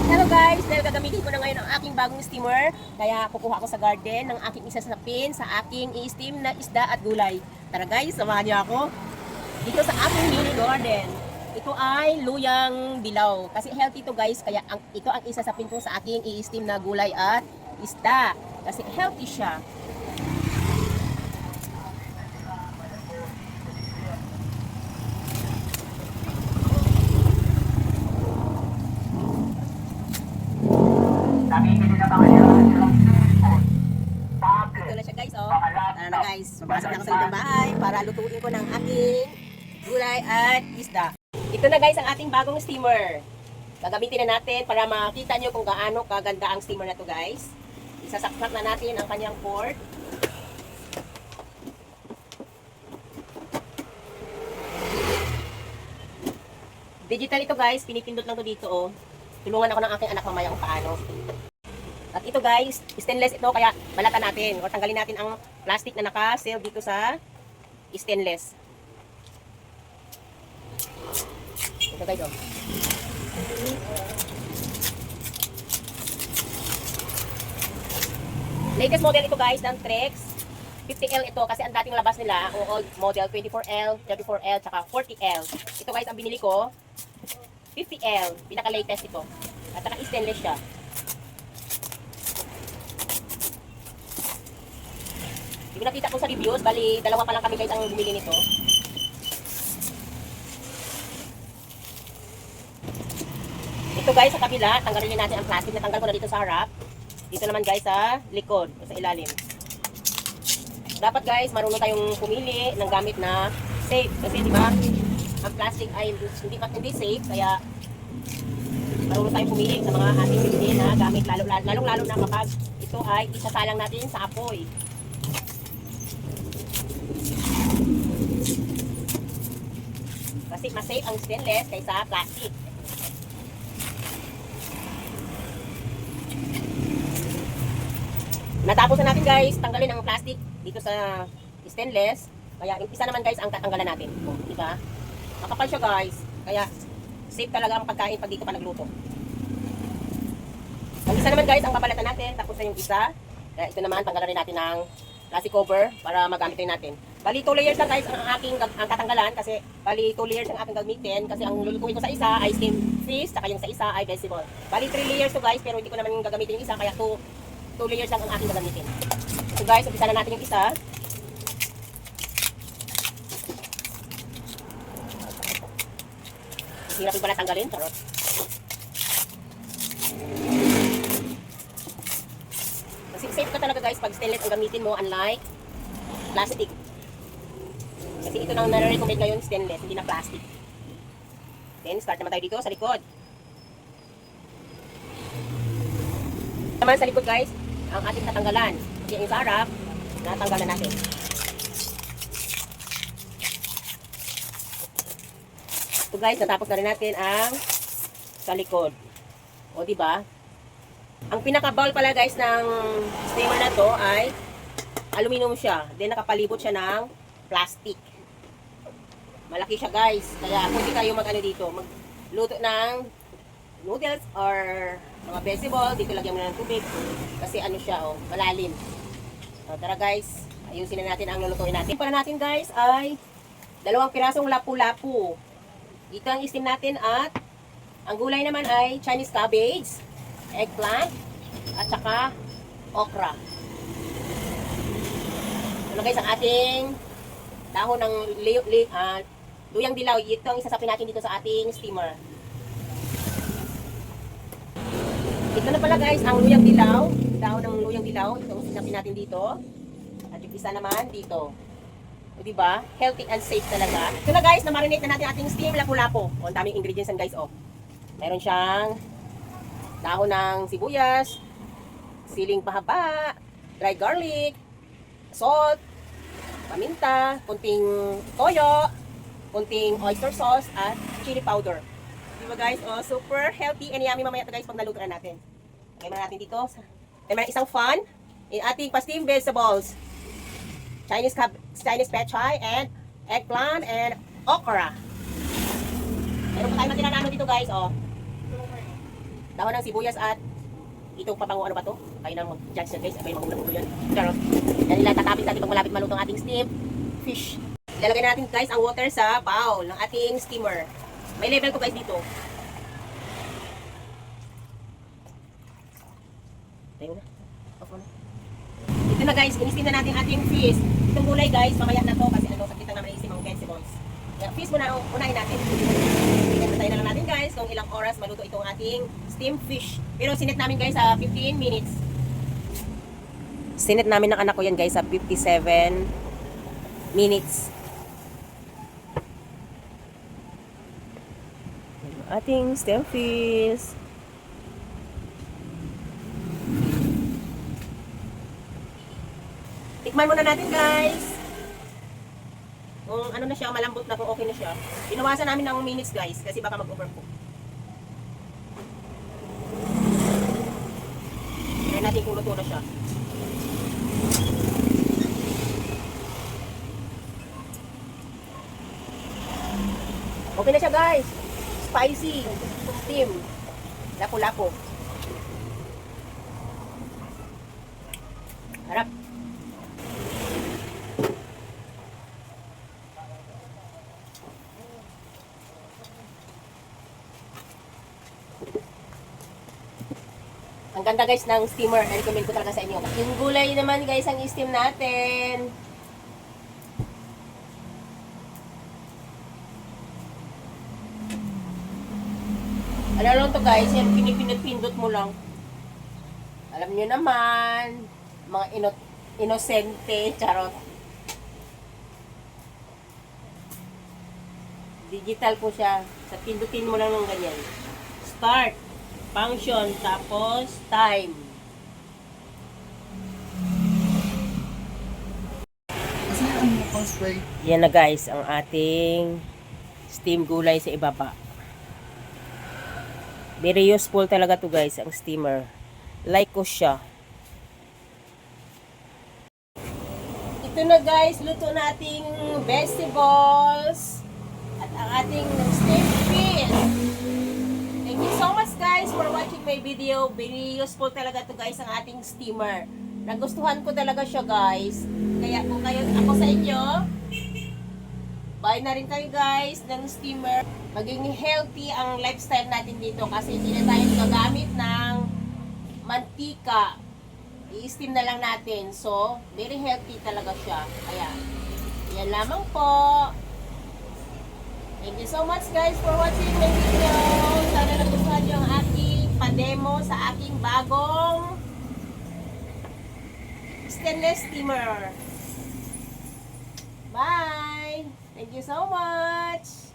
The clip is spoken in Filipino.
Hello guys! Dahil gagamitin ko na ngayon ang aking bagong steamer, kaya kukuha ako sa garden ng aking isasapin sa aking i-steam na isda at gulay. Tara guys, samahan niyo ako dito sa aking mini garden. Ito ay luyang dilaw. Kasi healthy to guys, kaya ito ang isasapin ko sa aking i-steam na gulay at isda. Kasi healthy siya. Ito na siya guys, oh. Tara na guys, mapasok na ako sa loob ng bahay para lutuin ko ng aking gulay at isda. Ito na guys ang ating bagong steamer. Gagamitin na natin para makita nyo kung gaano kaganda ang steamer na to guys. Isasaksak na natin ang kanyang port. Digital ito guys, pinipindot lang to dito oh. Tulungan ako ng aking anak mamaya kung paano. At ito guys, stainless ito kaya balatan natin o tanggalin natin ang plastic na naka-seal dito sa stainless. Ito guys oh. Latest model ito guys ng Trex. 50L ito kasi ang dating labas nila ang old model 24L, 34L, tsaka 40L. Ito guys ang binili ko 50L, pinaka-latest ito. At saka stainless siya. Yung nakita ko sa reviews, bali dalawa pa lang kami guys ang bumili nito. Ito guys sa kabila, tanggalin natin ang plastic. Natanggal ko na dito sa harap. Dito naman guys sa likod, sa ilalim. Dapat guys, marunong tayong pumili ng gamit na safe. Kasi di ba, ang plastic ay hindi safe. Kaya marunong tayong pumili sa mga ating bibili na gamit. Lalong-lalo na kapag ito ay isasalang natin sa apoy. Kasi mas safe ang stainless kaysa plastic. Natapos na natin guys, tanggalin ang plastic dito sa stainless. Kaya isa naman guys ang tatanggalan natin. O, diba? Makapal siya guys. Kaya safe talaga ang pagkain pag dito pa nagluto. Ang isa naman guys ang babalatan natin. Tapos na yung isa. Kaya ito naman tanggalan rin natin ng plastic cover para magamit rin natin. Bali 2 layers lang guys ang tatanggalan kasi bali 2 layers ang aking gamitin kasi ang lulutuin ko sa isa ay steam fish saka yung sa isa ay vegetable. Bali 3 layers to guys pero hindi ko naman gagamitin yung isa kaya 2 layers lang ang aking gagamitin. So guys, umpisa na natin yung isa. Hirapin pala tanggalin, charot. Kasi safe ka talaga guys pag stainless ang gamitin mo unlike plastic. Kasi ito nang nare-recommend ngayon stainless, hindi na plastic. Then start naman tayo dito sa likod. Naman sa likod guys, ang ating tatanggalan. Kasi yung sa harap, natanggalan natin. So guys, natapos na rin natin ang sa likod. O diba? Ang pinaka-bowl pala guys ng steamer na to ay aluminum siya. Then nakapalibot siya ng plastic. Malaki siya guys. Kaya pwede kayo mag-ano dito, magluto ng noodles or mga vegetable. Dito lagyan mo na ng tubig. Kasi ano siya oh, malalim. So, tara guys, ayusin na natin ang lulutuin natin. Para natin guys ay 2 pirasong lapu-lapu. Dito ang steam natin at ang gulay naman ay Chinese cabbage, eggplant, at saka okra. Ano guys ang ating dahon ng luyang dilaw. Ito ang isasapin natin dito sa ating steamer. Ito na pala guys ang luyang dilaw. Dahon ng luyang dilaw. Ito ang isasapin natin dito. At yung isa naman dito. O diba? Healthy and safe talaga. Ito na guys, na-marinate na natin ating steam lapu-lapu. O, ang daming ingredients yan guys. O. Meron siyang dahon ng sibuyas, siling pahaba, dry garlic, salt, paminta, kunting toyo, kunting oyster sauce, at chili powder. Diba guys? O, super healthy and yummy mamaya ito guys pag naluto na natin. Lagay na natin dito. Lagay na isang fan in ating pa-steam vegetables. Chinese pechay and eggplant and okra. Meron pa tayong matira na ano dito guys, oh. dahon ng sibuyas at itong pabango, ano ba to? Kayo nang mag-judge na guys, kayo magulang-ulo yan. Charot. Yan nila, tatapin natin pag malapit maluto ang ating steamed fish. Ilalagay natin guys ang water sa bowl ng ating steamer. May level ko guys dito. Tayo na. Off na. Ito na guys, in-steam na natin ating fish. Itong gulay guys, mamaya na to kasi ano, sakit lang naman iisip ang vegetables. Yung fish muna, unahin natin. Hintayin na lang natin guys kung ilang oras maluto itong ating steamed fish. Pero sinet namin guys sa 15 minutes. Sinet namin ng anak ko yan guys sa 57 minutes. Ating steamed fish. Tikman muna natin guys. Kung ano na siya, malambot na, kung okay na siya. Binawasan namin ng minutes guys kasi baka mag-overcook. Try natin kung luto na siya. Okay na siya guys. Spicy. Steam. Lapo-lapo. Harap. Ang ganda guys ng steamer. I-recommend ko talaga sa inyo. Yung gulay naman guys ang i-steam natin. Ano lang to guys, yan pinipindot-pindot mo lang. Alam nyo naman, mga inosente, charot. Digital po siya. Sa pindutin mo lang ng ganyan. Start. Function, tapos time. Yan na guys, ang ating steam gulay sa ibaba. Very useful talaga to guys, ang steamer. Like ko siya. Ito na guys, luto na ating vegetables at ang ating steamed fish. Thank you so much guys for watching my video. Very useful talaga to guys ang ating steamer. Nagustuhan ko talaga siya guys. Kaya kung kayo, ako sa inyo, buy na rin kayo guys ng steamer. Maging healthy ang lifestyle natin dito kasi hindi na tayo gagamit ng mantika. I-steam na lang natin. So, very healthy talaga siya. Kaya, yan lamang po. Thank you so much guys for watching my video. Sana nagustuhan nyo ang aking pa-demo sa aking bagong stainless steamer. Bye! Thank you so much!